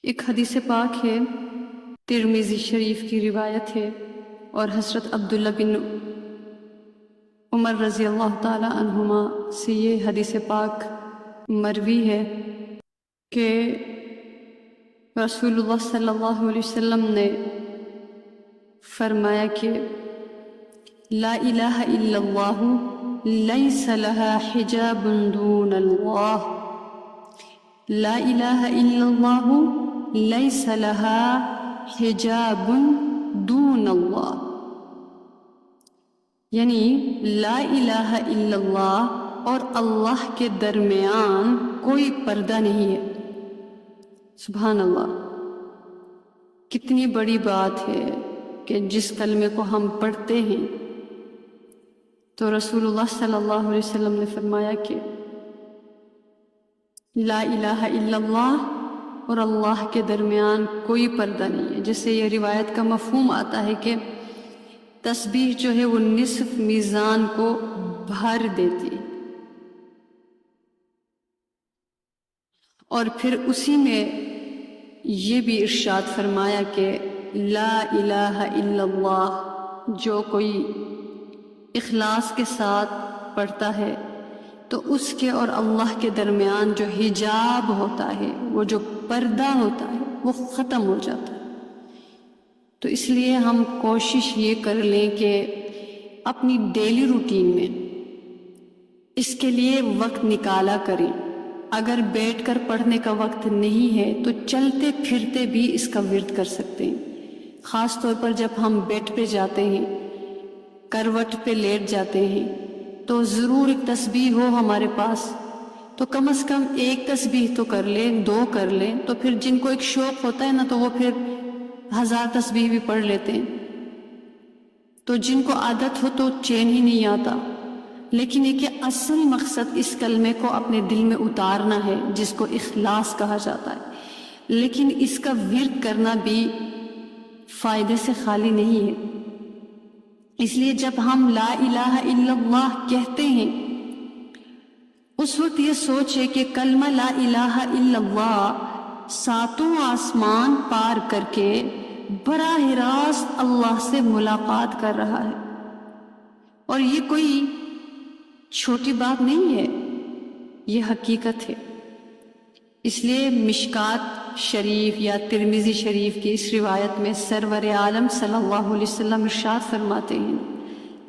ایک حدیث پاک ہے، ترمذی شریف کی روایت ہے، اور حضرت عبداللہ بن عمر رضی اللہ تعالی عنہما سے یہ حدیث پاک مروی ہے کہ رسول اللہ صلی اللہ علیہ وسلم نے فرمایا کہ لا الہ الا اللہ لیس لها حجاب دون اللہ، لا الہ الا اللہ لیس لها حجاب دون اللہ، یعنی لا الہ الا اللہ اور اللہ کے درمیان کوئی پردہ نہیں ہے۔ سبحان اللہ، کتنی بڑی بات ہے کہ جس کلمے کو ہم پڑھتے ہیں تو رسول اللہ صلی اللہ علیہ وسلم نے فرمایا کہ لا الہ الا اللہ اور اللہ کے درمیان کوئی پردہ نہیں ہے، جس سے یہ روایت کا مفہوم آتا ہے کہ تسبیح جو ہے وہ نصف میزان کو بھر دیتی ہے، اور پھر اسی میں یہ بھی ارشاد فرمایا کہ لا الہ الا اللہ جو کوئی اخلاص کے ساتھ پڑھتا ہے تو اس کے اور اللہ کے درمیان جو حجاب ہوتا ہے، وہ جو پردہ ہوتا ہے، وہ ختم ہو جاتا ہے۔ تو اس لیے ہم کوشش یہ کر لیں کہ اپنی ڈیلی روٹین میں اس کے لیے وقت نکالا کریں۔ اگر بیٹھ کر پڑھنے کا وقت نہیں ہے تو چلتے پھرتے بھی اس کا ورد کر سکتے ہیں، خاص طور پر جب ہم بیڈ پہ جاتے ہیں، کروٹ پہ لیٹ جاتے ہیں تو ضرور ایک تسبیح ہو ہمارے پاس، تو کم از کم ایک تسبیح تو کر لیں، دو کر لیں، تو پھر جن کو ایک شوق ہوتا ہے نا تو وہ پھر 1000 تسبیح بھی پڑھ لیتے ہیں، تو جن کو عادت ہو تو چین ہی نہیں آتا۔ لیکن یہ کہ اصل مقصد اس کلمے کو اپنے دل میں اتارنا ہے، جس کو اخلاص کہا جاتا ہے، لیکن اس کا ورد کرنا بھی فائدے سے خالی نہیں ہے۔ اس لیے جب ہم لا الہ الا اللہ کہتے ہیں اس وقت یہ سوچے کہ کلمہ لا الہ الا اللہ 7 آسمان پار کر کے براہ راست اللہ سے ملاقات کر رہا ہے، اور یہ کوئی چھوٹی بات نہیں ہے، یہ حقیقت ہے۔ اس لیے مشکات شریف یا ترمذی شریف کی اس روایت میں سرور عالم صلی اللہ علیہ وسلم ارشاد فرماتے ہیں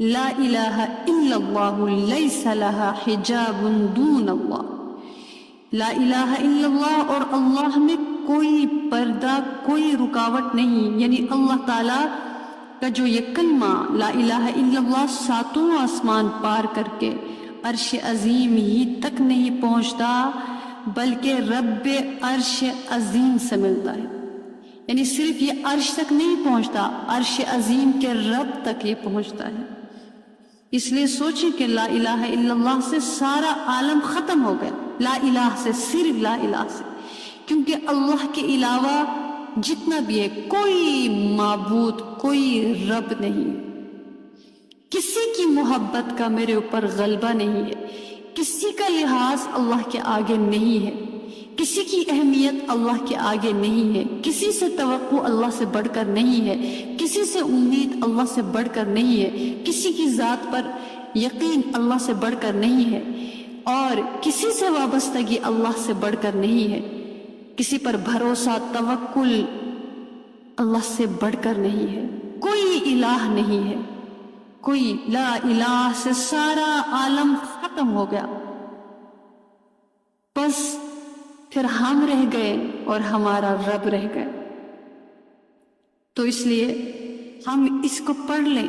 لا الہ الا اللہ لیس لها حجاب دون اللہ، لا الہ الا اللہ اور اللہ میں کوئی پردہ، کوئی رکاوٹ نہیں، یعنی اللہ تعالیٰ کا جو یہ کلمہ لا الہ الا اللہ 7 آسمان پار کر کے عرش عظیم ہی تک نہیں پہنچتا بلکہ رب عرش عظیم سے ملتا ہے، یعنی صرف یہ عرش تک نہیں پہنچتا، عرش عظیم کے رب تک یہ پہنچتا ہے۔ اس لیے سوچیں کہ لا الہ الا اللہ سے سارا عالم ختم ہو گیا، لا الہ سے، صرف لا الہ سے، کیونکہ اللہ کے علاوہ جتنا بھی ہے کوئی معبود، کوئی رب نہیں، کسی کی محبت کا میرے اوپر غلبہ نہیں ہے، کسی کا لحاظ اللہ کے آگے نہیں ہے، کسی کی اہمیت اللہ کے آگے نہیں ہے، کسی سے توقع اللہ سے بڑھ کر نہیں ہے، کسی سے امید اللہ سے بڑھ کر نہیں ہے، کسی کی ذات پر یقین اللہ سے بڑھ کر نہیں ہے، اور کسی سے وابستگی اللہ سے بڑھ کر نہیں ہے، کسی پر بھروسہ توکل اللہ سے بڑھ کر نہیں ہے، کوئی الہ نہیں ہے، کوئی لا الہ سے سارا عالم ختم ہو گیا، بس پھر ہم رہ گئے اور ہمارا رب رہ گئے۔ تو اس لیے ہم اس کو پڑھ لیں،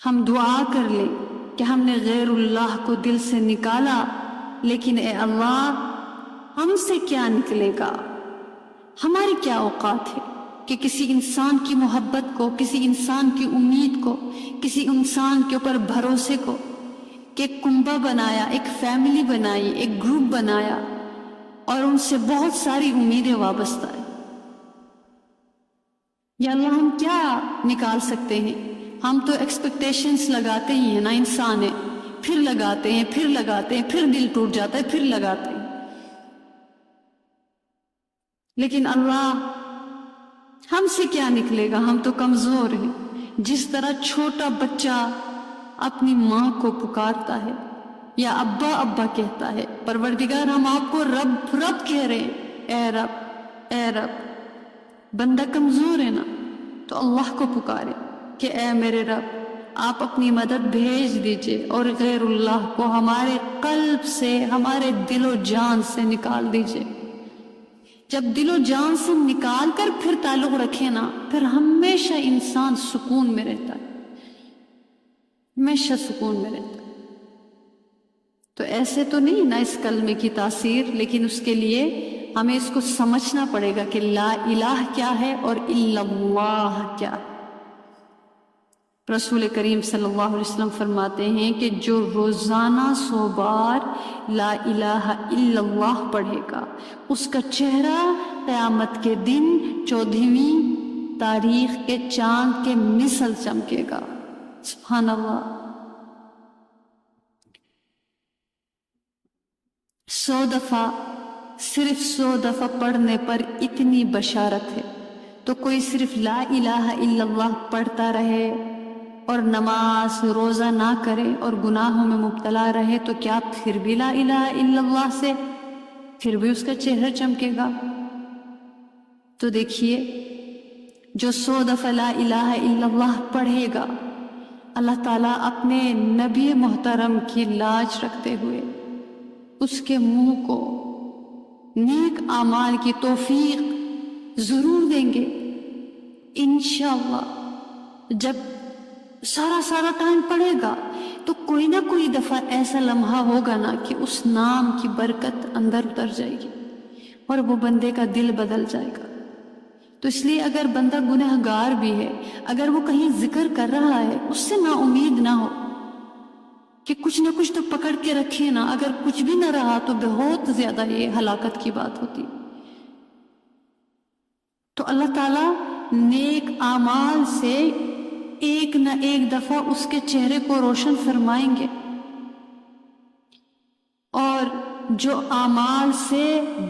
ہم دعا کر لیں کہ ہم نے غیر اللہ کو دل سے نکالا، لیکن اے اللہ ہم سے کیا نکلے گا، ہماری کیا اوقات ہے کہ کسی انسان کی محبت کو، کسی انسان کی امید کو، کسی انسان کے اوپر بھروسے کو، کہ ایک کنبہ بنایا، ایک فیملی بنائی، ایک گروپ بنایا، اور ان سے بہت ساری امیدیں وابستہ ہیں۔ یا اللہ ہم کیا نکال سکتے ہیں؟ ہم تو ایکسپیکٹیشنز لگاتے ہی ہیں نا، انسان ہے، پھر لگاتے ہیں، پھر لگاتے ہیں، پھر دل ٹوٹ جاتا ہے، پھر لگاتے ہیں۔ لیکن اللہ ہم سے کیا نکلے گا، ہم تو کمزور ہیں۔ جس طرح چھوٹا بچہ اپنی ماں کو پکارتا ہے یا ابا ابا کہتا ہے، پروردگار ہم آپ کو رب رب کہہ رہے ہیں، اے رب اے رب۔ بندہ کمزور ہے نا، تو اللہ کو پکارے کہ اے میرے رب آپ اپنی مدد بھیج دیجئے، اور غیر اللہ کو ہمارے قلب سے، ہمارے دل و جان سے نکال دیجئے۔ جب دل و جان سے نکال کر پھر تعلق رکھے نا، پھر ہمیشہ انسان سکون میں رہتا ہے، ہمیشہ سکون میں رہتا ہے۔ تو ایسے تو نہیں نا اس کلمے کی تاثیر، لیکن اس کے لیے ہمیں اس کو سمجھنا پڑے گا کہ لا الہ کیا ہے اور الا اللہ کیا ہے۔ رسول کریم صلی اللہ علیہ وسلم فرماتے ہیں کہ جو روزانہ 100 بار لا الہ الا اللہ پڑھے گا، اس کا چہرہ قیامت کے دن 14ویں تاریخ کے چاند کے مثل چمکے گا۔ سبحان اللہ۔ 100 دفعہ، صرف 100 دفعہ پڑھنے پر اتنی بشارت ہے، تو کوئی صرف لا الہ الا اللہ پڑھتا رہے اور نماز روزہ نہ کرے اور گناہوں میں مبتلا رہے، تو کیا پھر بھی لا الہ الا اللہ سے پھر بھی اس کا چہرہ چمکے گا؟ تو دیکھیے، جو 100 دفعہ لا الہ الا اللہ پڑھے گا، اللہ تعالیٰ اپنے نبی محترم کی لاج رکھتے ہوئے اس کے منہ کو نیک اعمال کی توفیق ضرور دیں گے انشاءاللہ۔ جب سارا ٹائم پڑے گا تو کوئی نہ کوئی دفعہ ایسا لمحہ ہوگا نا کہ اس نام کی برکت اندر اتر جائے گی اور وہ بندے کا دل بدل جائے گا۔ تو اس لیے اگر بندہ گنہگار بھی ہے، اگر وہ کہیں ذکر کر رہا ہے، اس سے نا امید نہ ہو کہ کچھ نہ کچھ تو پکڑ کے رکھے نا، اگر کچھ بھی نہ رہا تو بہت زیادہ یہ ہلاکت کی بات ہوتی۔ تو اللہ تعالیٰ نیک اعمال سے ایک نہ ایک دفعہ اس کے چہرے کو روشن فرمائیں گے، اور جو اعمال سے،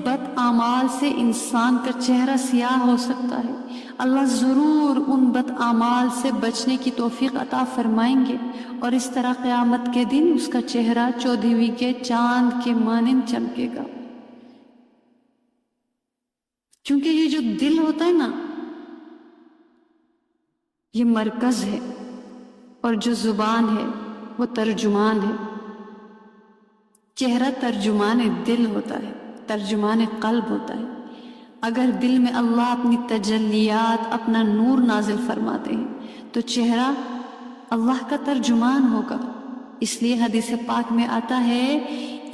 بد اعمال سے انسان کا چہرہ سیاہ ہو سکتا ہے، اللہ ضرور ان بد اعمال سے بچنے کی توفیق عطا فرمائیں گے، اور اس طرح قیامت کے دن اس کا چہرہ 14ویں کے چاند کے مانند چمکے گا۔ کیونکہ یہ جو دل ہوتا ہے نا، یہ مرکز ہے، اور جو زبان ہے وہ ترجمان ہے۔ چہرہ ترجمان دل ہوتا ہے، ترجمان قلب ہوتا ہے۔ اگر دل میں اللہ اپنی تجلیات، اپنا نور نازل فرماتے ہیں تو چہرہ اللہ کا ترجمان ہوگا۔ اس لیے حدیث پاک میں آتا ہے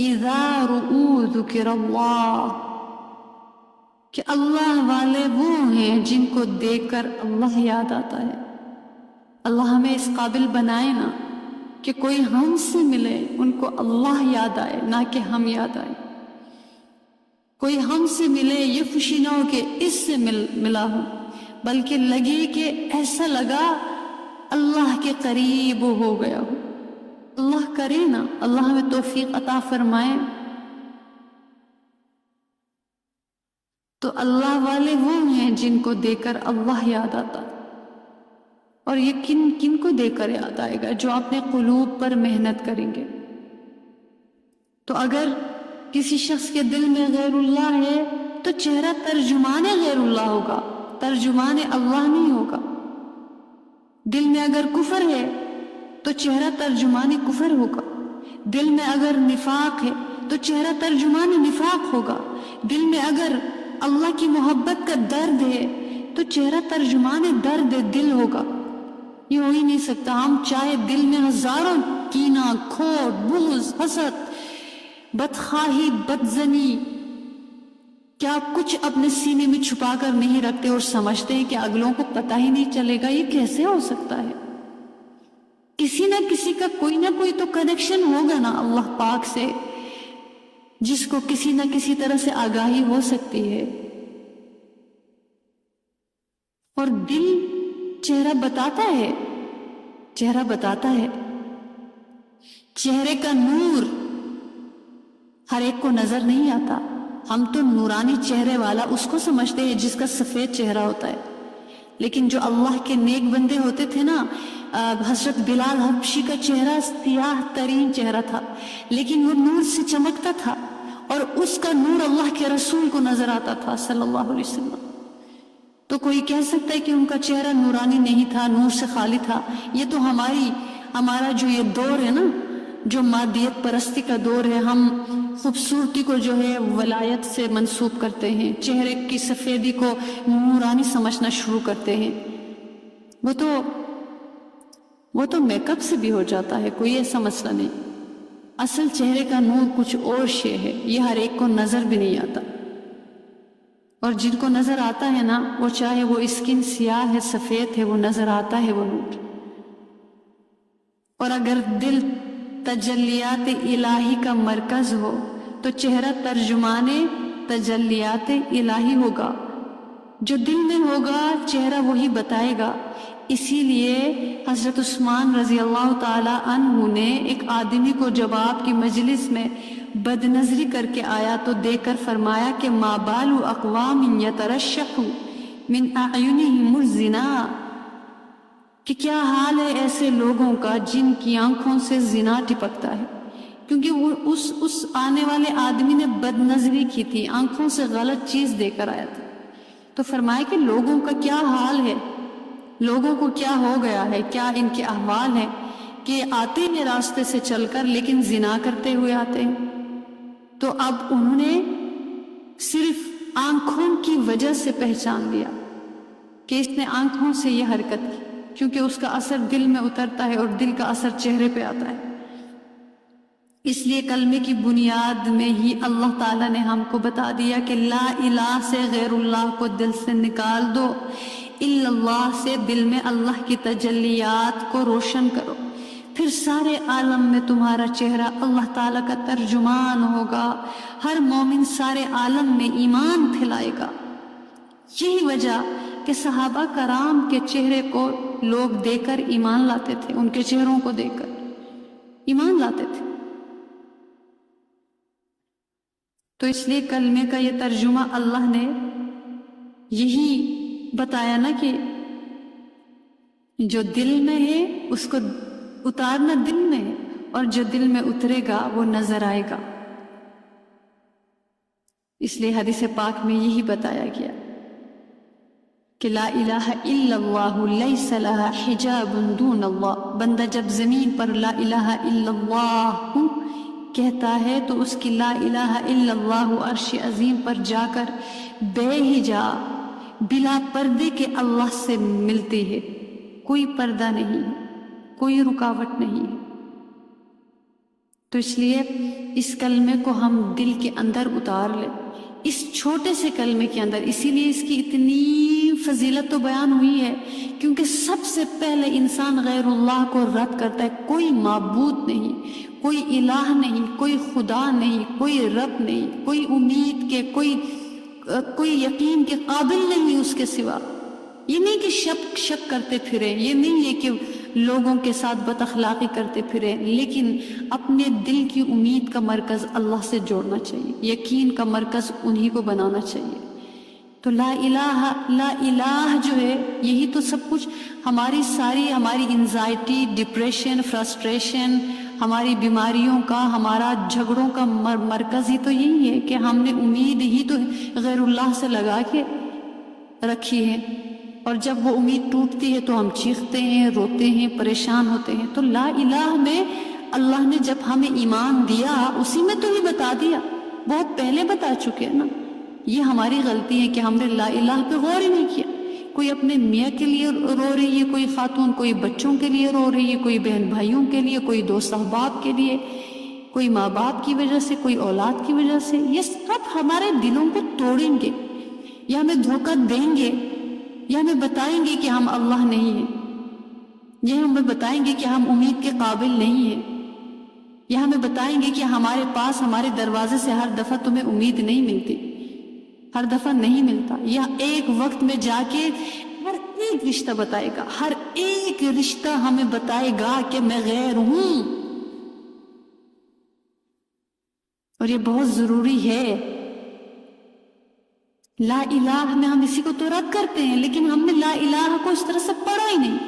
اذا رؤوا ذکر اللہ، کہ اللہ والے وہ ہیں جن کو دیکھ کر اللہ یاد آتا ہے۔ اللہ ہمیں اس قابل بنائے نا کہ کوئی ہم سے ملے، ان کو اللہ یاد آئے، نہ کہ ہم یاد آئے۔ کوئی ہم سے ملے، یہ خوشی نہ ہو کہ اس سے ملا ہوں، بلکہ لگے کہ ایسا لگا اللہ کے قریب ہو گیا ہو۔ اللہ کرے نا، اللہ ہمیں توفیق عطا فرمائے۔ تو اللہ والے وہ ہیں جن کو دیکھ کر اللہ یاد آتا ہے۔ اور یہ کن کو دیکھ کر یاد آئے گا؟ جو اپنے قلوب پر محنت کریں گے۔ تو اگر کسی شخص کے دل میں غیر اللہ ہے تو چہرہ ترجمان غیر اللہ ہوگا، ترجمان اللہ نہیں ہوگا۔ دل میں اگر کفر ہے تو چہرہ ترجمان کفر ہوگا۔ دل میں اگر نفاق ہے تو چہرہ ترجمان نفاق ہوگا۔ دل میں اگر اللہ کی محبت کا درد ہے تو چہرہ ترجمان درد دل ہوگا۔ یہ ہو ہی نہیں سکتا۔ ہم چاہے دل میں ہزاروں کینہ، کھوٹ، بغض، حسد، بدخواہی، بدزنی، کیا کچھ اپنے سینے میں چھپا کر نہیں رکھتے اور سمجھتے ہیں کہ اگلوں کو پتہ ہی نہیں چلے گا؟ یہ کیسے ہو سکتا ہے؟ کسی نہ کسی کا کوئی نہ کوئی تو کنیکشن ہوگا نا اللہ پاک سے، جس کو کسی نہ کسی طرح سے آگاہی ہو سکتی ہے۔ اور دل چہرہ بتاتا ہے، چہرہ بتاتا ہے۔ چہرے کا نور ہر ایک کو نظر نہیں آتا، ہم تو نورانی چہرے والا اس کو سمجھتے ہیں جس کا سفید چہرہ ہوتا ہے، لیکن جو اللہ کے نیک بندے ہوتے تھے نا، حضرت بلال حبشی کا چہرہ سیاہ ترین چہرہ تھا، لیکن وہ نور سے چمکتا تھا، اور اس کا نور اللہ کے رسول کو نظر آتا تھا صلی اللہ علیہ وسلم۔ تو کوئی کہہ سکتا ہے کہ ان کا چہرہ نورانی نہیں تھا، نور سے خالی تھا؟ یہ تو ہمارا جو یہ دور ہے نا، جو مادیت پرستی کا دور ہے، ہم خوبصورتی کو جو ہے ولایت سے منسوب کرتے ہیں، چہرے کی سفیدی کو نورانی سمجھنا شروع کرتے ہیں۔ وہ تو میک اپ سے بھی ہو جاتا ہے، کوئی ایسا مسئلہ نہیں۔ اصل چہرے کا نور کچھ اور شے ہے، یہ ہر ایک کو نظر بھی نہیں آتا، اور جن کو نظر آتا ہے نا، وہ چاہے وہ اسکن سیاہ ہے سفید ہے، وہ نظر آتا ہے وہ نور۔ اور اگر دل تجلیات الہی کا مرکز ہو تو چہرہ ترجمان تجلیات الہی ہوگا، جو دل میں ہوگا چہرہ وہی بتائے گا۔ اسی لیے حضرت عثمان رضی اللہ تعالی عنہ نے ایک آدمی کو جب آپ کی مجلس میں بد نظری کر کے آیا تو دیکھ کر فرمایا کہ ما بال اقوام یترشح من اعینہم الزنا، کہ کیا حال ہے ایسے لوگوں کا جن کی آنکھوں سے زنا ٹپکتا ہے، کیونکہ وہ اس آنے والے آدمی نے بد نظری کی تھی، آنکھوں سے غلط چیز دے کر آیا تھا۔ تو فرمایا کہ لوگوں کا کیا حال ہے، لوگوں کو کیا ہو گیا ہے، کیا ان کے احوال ہیں کہ آتے ہیں راستے سے چل کر لیکن زنا کرتے ہوئے آتے ہیں۔ تو اب انہوں نے صرف آنکھوں کی وجہ سے پہچان لیا کہ اس نے آنکھوں سے یہ حرکت کی، کیونکہ اس کا اثر دل میں اترتا ہے اور دل کا اثر چہرے پہ آتا ہے۔ اس لیے کلمے کی بنیاد میں ہی اللہ تعالیٰ نے ہم کو بتا دیا کہ لا الہ سے غیر اللہ کو دل سے نکال دو، الا اللہ سے دل میں اللہ کی تجلیات کو روشن کرو، پھر سارے عالم میں تمہارا چہرہ اللہ تعالیٰ کا ترجمان ہوگا، ہر مومن سارے عالم میں ایمان پھیلائے گا۔ یہی وجہ کہ صحابہ کرام کے چہرے کو لوگ دیکھ کر ایمان لاتے تھے، ان کے چہروں کو دیکھ کر ایمان لاتے تھے۔ تو اس لیے کلمے کا یہ ترجمہ اللہ نے یہی بتایا نا کہ جو دل میں ہے اس کو اتارنا دل میں ہے، اور جو دل میں اترے گا وہ نظر آئے گا۔ اس لیے حدیث پاک میں یہی بتایا گیا کہ لا الہ الا اللہ لیس لہا حجاب دون اللہ، بندہ جب زمین پر لا الہ الا اللہ کہتا ہے تو اس کی لا الہ الا اللہ عرش عظیم پر جا کر بے حجاب بلا پردے کے اللہ سے ملتی ہے، کوئی پردہ نہیں ہے، کوئی رکاوٹ نہیں ہے۔ تو اس لیے اس کلمے کو ہم دل کے اندر اتار لیں، اس چھوٹے سے کلمے کے اندر۔ اسی لیے اس کی اتنی فضیلت تو بیان ہوئی ہے کیونکہ سب سے پہلے انسان غیر اللہ کو رد کرتا ہے، کوئی معبود نہیں، کوئی الہ نہیں، کوئی خدا نہیں، کوئی رب نہیں، کوئی امید کے، کوئی یقین کے قابل نہیں اس کے سوا۔ یہ نہیں کہ شک کرتے پھرے، یہ نہیں ہے کہ لوگوں کے ساتھ بد اخلاقی کرتے پھرے، لیکن اپنے دل کی امید کا مرکز اللہ سے جوڑنا چاہیے، یقین کا مرکز انہی کو بنانا چاہیے۔ تو لا الہ جو ہے یہی تو سب کچھ، ہماری انزائٹی، ڈپریشن، فرسٹریشن، ہماری بیماریوں کا، ہمارا جھگڑوں کا مرکز ہی تو یہی ہے کہ ہم نے امید ہی تو غیر اللہ سے لگا کے رکھی ہے، اور جب وہ امید ٹوٹتی ہے تو ہم چیختے ہیں، روتے ہیں، پریشان ہوتے ہیں۔ تو لا الہ میں اللہ نے جب ہمیں ایمان دیا اسی میں تو ہی بتا دیا، بہت پہلے بتا چکے ہیں نا۔ یہ ہماری غلطی ہے کہ ہم نے لا الہ پہ غور ہی نہیں کیا۔ کوئی اپنے میاں کے لیے رو رہی ہے، کوئی خاتون، کوئی بچوں کے لیے رو رہی ہے، کوئی بہن بھائیوں کے لیے، کوئی دوست احباب کے لیے، کوئی ماں باپ کی وجہ سے، کوئی اولاد کی وجہ سے۔ یہ سب ہمارے دلوں کو توڑیں گے، یا ہمیں دھوکہ دیں گے، یا ہمیں بتائیں گے کہ ہم اللہ نہیں ہیں، یا ہمیں بتائیں گے کہ ہم امید کے قابل نہیں ہیں، یا ہمیں بتائیں گے کہ ہمارے پاس، ہمارے دروازے سے ہر دفعہ تمہیں امید نہیں ملتی، ہر دفعہ نہیں ملتا۔ یا ایک وقت میں جا کے ہر ایک رشتہ بتائے گا، ہر ایک رشتہ ہمیں بتائے گا کہ میں غیر ہوں۔ اور یہ بہت ضروری ہے لا الہ میں ہم اسی کو تو رد کرتے ہیں، لیکن ہم نے لا الہ کو اس طرح سے پڑھا ہی نہیں.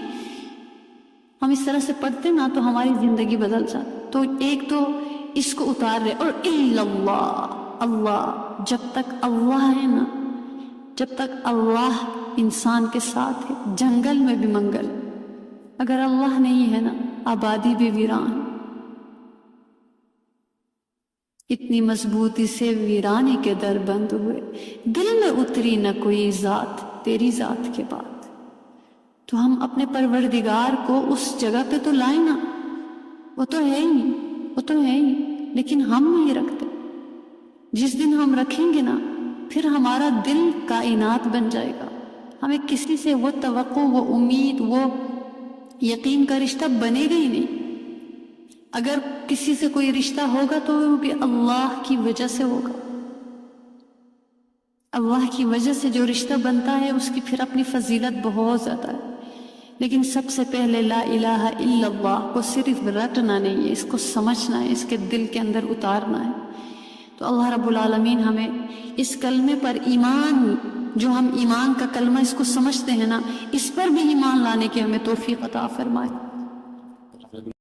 ہم اس طرح سے پڑھتے نا تو ہماری زندگی بدل جاتی. تو ایک تو اس کو اتار رہے. اور الا اللہ، اللہ، جب تک اللہ ہے نا، جب تک اللہ انسان کے ساتھ ہے، جنگل میں بھی منگل. اگر اللہ نہیں ہے نا، آبادی بھی ویران. اتنی مضبوطی سے ویرانی کے در بند ہوئے، دل میں اتری نہ کوئی ذات تیری ذات کے بعد. تو ہم اپنے پروردگار کو اس جگہ پہ تو لائیں نا. وہ تو ہے ہی، وہ تو ہے ہی، لیکن ہم نہیں رکھتے. جس دن ہم رکھیں گے نا، پھر ہمارا دل کائنات بن جائے گا. ہمیں کسی سے وہ توقع، وہ امید، وہ یقین کا رشتہ بنے گا ہی نہیں. اگر کسی سے کوئی رشتہ ہوگا تو وہ بھی اللہ کی وجہ سے ہوگا. اللہ کی وجہ سے جو رشتہ بنتا ہے اس کی پھر اپنی فضیلت بہت زیادہ ہے. لیکن سب سے پہلے لا الہ الا اللہ کو صرف رٹنا نہیں ہے، اس کو سمجھنا ہے، اس کے دل کے اندر اتارنا ہے. تو اللہ رب العالمین ہمیں اس کلمے پر ایمان، جو ہم ایمان کا کلمہ اس کو سمجھتے ہیں نا، اس پر بھی ایمان لانے کی ہمیں توفیق عطا فرمائے.